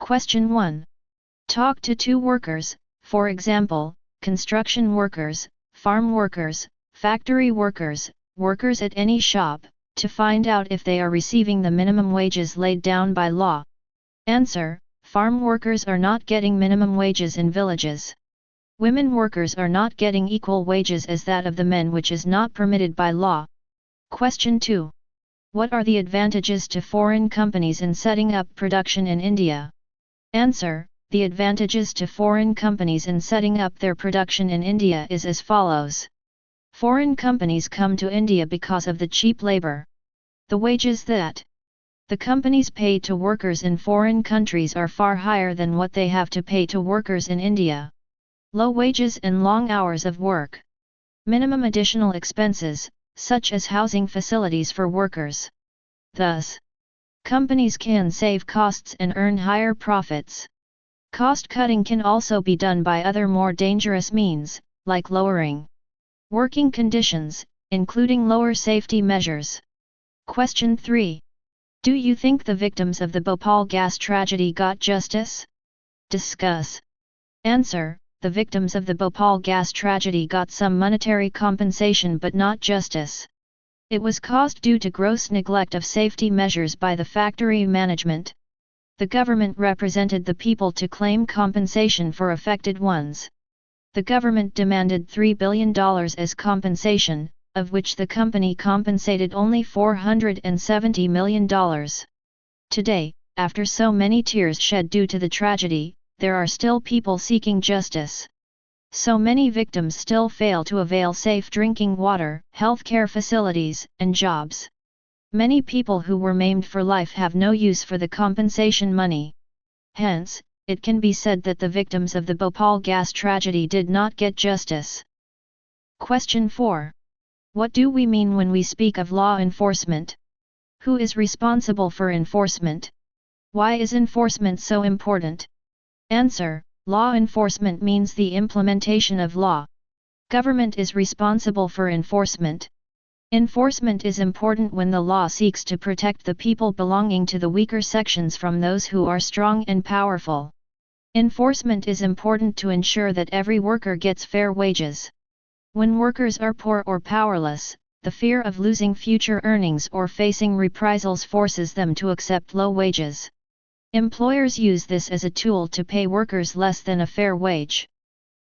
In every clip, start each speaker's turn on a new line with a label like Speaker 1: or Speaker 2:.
Speaker 1: Question 1. Talk to two workers, for example, construction workers, farm workers, factory workers, workers at any shop, to find out if they are receiving the minimum wages laid down by law. Answer: farm workers are not getting minimum wages in villages. Women workers are not getting equal wages as that of the men, which is not permitted by law. Question 2. What are the advantages to foreign companies in setting up production in India? Answer: the advantages to foreign companies in setting up their production in India is as follows. Foreign companies come to India because of the cheap labor. The wages that the companies pay to workers in foreign countries are far higher than what they have to pay to workers in India. Low wages and long hours of work. Minimum additional expenses, such as housing facilities for workers. Thus, companies can save costs and earn higher profits. Cost cutting can also be done by other more dangerous means, like lowering working conditions, including lower safety measures. Question 3. Do you think the victims of the Bhopal gas tragedy got justice? Discuss. Answer: the victims of the Bhopal gas tragedy got some monetary compensation but not justice. It was caused due to gross neglect of safety measures by the factory management. The government represented the people to claim compensation for affected ones. The government demanded $3 billion as compensation, of which the company compensated only $470 million. Today, after so many tears shed due to the tragedy, there are still people seeking justice. So many victims still fail to avail safe drinking water, healthcare facilities, and jobs. Many people who were maimed for life have no use for the compensation money. Hence, it can be said that the victims of the Bhopal gas tragedy did not get justice. Question 4. What do we mean when we speak of law enforcement? Who is responsible for enforcement? Why is enforcement so important? Answer: law enforcement means the implementation of law. Government is responsible for enforcement. Enforcement is important when the law seeks to protect the people belonging to the weaker sections from those who are strong and powerful. Enforcement is important to ensure that every worker gets fair wages. When workers are poor or powerless, the fear of losing future earnings or facing reprisals forces them to accept low wages. Employers use this as a tool to pay workers less than a fair wage.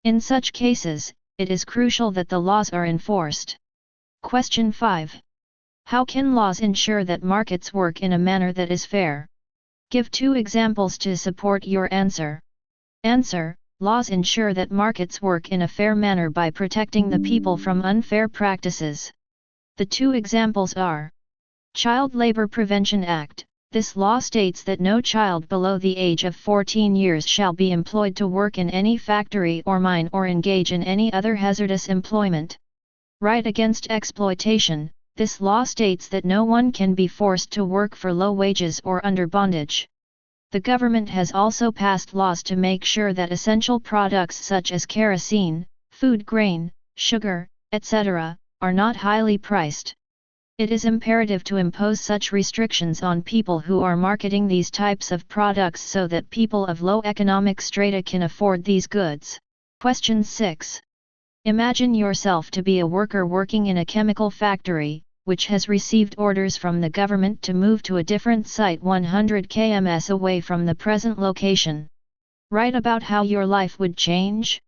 Speaker 1: In such cases, it is crucial that the laws are enforced. Question 5. How can laws ensure that markets work in a manner that is fair? Give 2 examples to support your answer. Answer: laws ensure that markets work in a fair manner by protecting the people from unfair practices. The 2 examples are Child Labor Prevention Act. This law states that no child below the age of 14 years shall be employed to work in any factory or mine or engage in any other hazardous employment. Right against exploitation. This law states that no one can be forced to work for low wages or under bondage. The government has also passed laws to make sure that essential products such as kerosene, food grain, sugar, etc., are not highly priced. It is imperative to impose such restrictions on people who are marketing these types of products so that people of low economic strata can afford these goods. Question 6. Imagine yourself to be a worker working in a chemical factory, which has received orders from the government to move to a different site 100 km away from the present location. Write about how your life would change.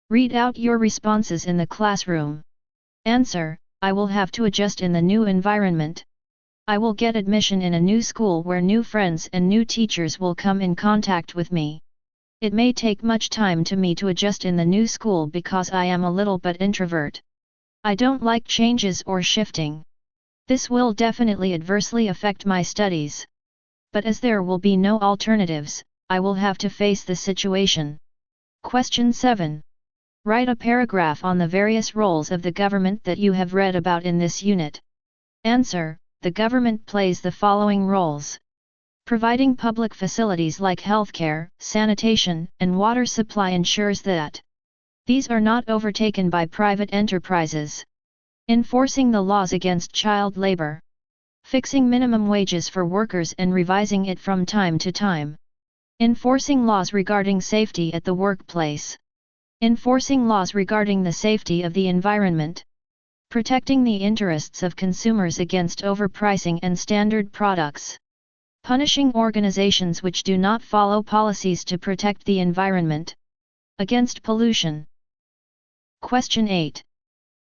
Speaker 1: Read out your responses in the classroom. Answer: I will have to adjust in the new environment. I will get admission in a new school where new friends and new teachers will come in contact with me. It may take much time to me to adjust in the new school because I am a little bit introvert. I don't like changes or shifting. This will definitely adversely affect my studies. But as there will be no alternatives, I will have to face the situation. Question 7. Write a paragraph on the various roles of the government that you have read about in this unit. Answer: the government plays the following roles. Providing public facilities like healthcare, sanitation, and water supply ensures that these are not overtaken by private enterprises. Enforcing the laws against child labor. Fixing minimum wages for workers and revising it from time to time. Enforcing laws regarding safety at the workplace. Enforcing laws regarding the safety of the environment. Protecting the interests of consumers against overpricing and standard products. Punishing organizations which do not follow policies to protect the environment. Against pollution. Question 8.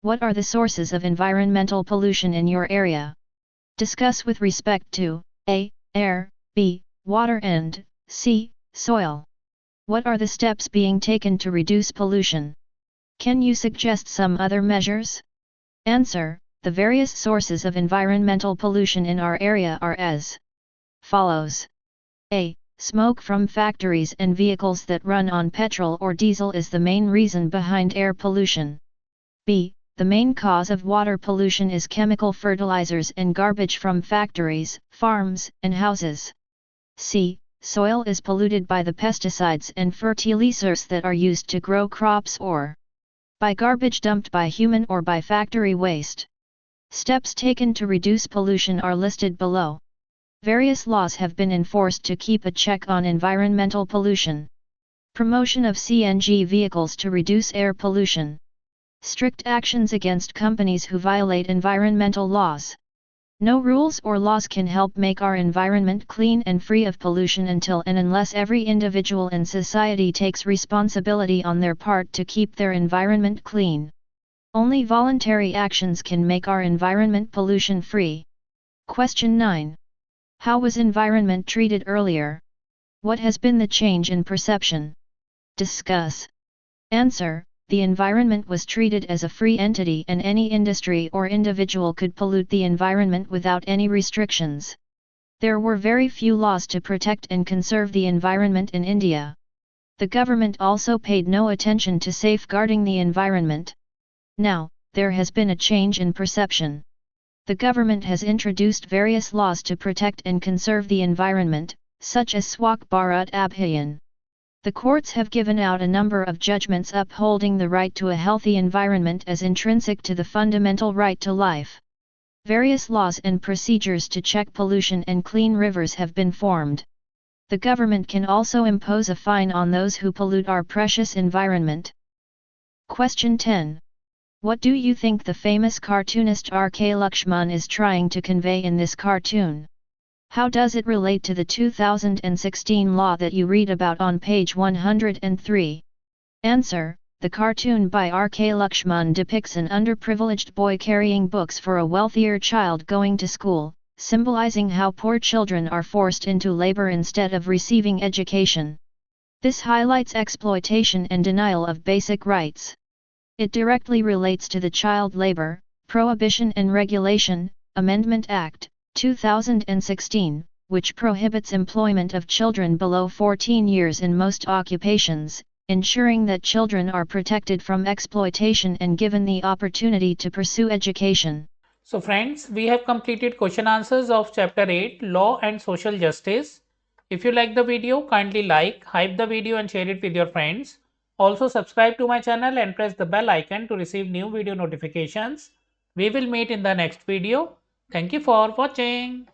Speaker 1: What are the sources of environmental pollution in your area? Discuss with respect to A. Air, B. Water and C. Soil. What are the steps being taken to reduce pollution? Can you suggest some other measures? Answer. The various sources of environmental pollution in our area are as follows. A. Smoke from factories and vehicles that run on petrol or diesel is the main reason behind air pollution. B. The main cause of water pollution is chemical fertilizers and garbage from factories, farms, and houses. C. Soil is polluted by the pesticides and fertilizers that are used to grow crops or by garbage dumped by human or by factory waste. Steps taken to reduce pollution are listed below. Various laws have been enforced to keep a check on environmental pollution. Promotion of CNG vehicles to reduce air pollution. Strict actions against companies who violate environmental laws. No rules or laws can help make our environment clean and free of pollution until and unless every individual in society takes responsibility on their part to keep their environment clean. Only voluntary actions can make our environment pollution free. Question 9. How was environment treated earlier? What has been the change in perception? Discuss. Answer. The environment was treated as a free entity and any industry or individual could pollute the environment without any restrictions. There were very few laws to protect and conserve the environment in India. The government also paid no attention to safeguarding the environment. Now, there has been a change in perception. The government has introduced various laws to protect and conserve the environment, such as Swachh Bharat Abhiyan. The courts have given out a number of judgments upholding the right to a healthy environment as intrinsic to the fundamental right to life. Various laws and procedures to check pollution and clean rivers have been formed. The government can also impose a fine on those who pollute our precious environment. Question 10. What do you think the famous cartoonist R.K. Lakshman is trying to convey in this cartoon? How does it relate to the 2016 law that you read about on page 103? Answer. The cartoon by R.K. Lakshman depicts an underprivileged boy carrying books for a wealthier child going to school, symbolizing how poor children are forced into labor instead of receiving education. This highlights exploitation and denial of basic rights. It directly relates to the Child Labor, Prohibition and Regulation, Amendment Act, 2016, which prohibits employment of children below 14 years in most occupations, ensuring that children are protected from exploitation and given the opportunity to pursue education.
Speaker 2: So friends, we have completed question answers of chapter 8, Law and Social Justice. If you like the video, kindly like, hype the video and share it with your friends. Also subscribe to my channel and press the bell icon to receive new video notifications. We will meet in the next video. Thank you for watching.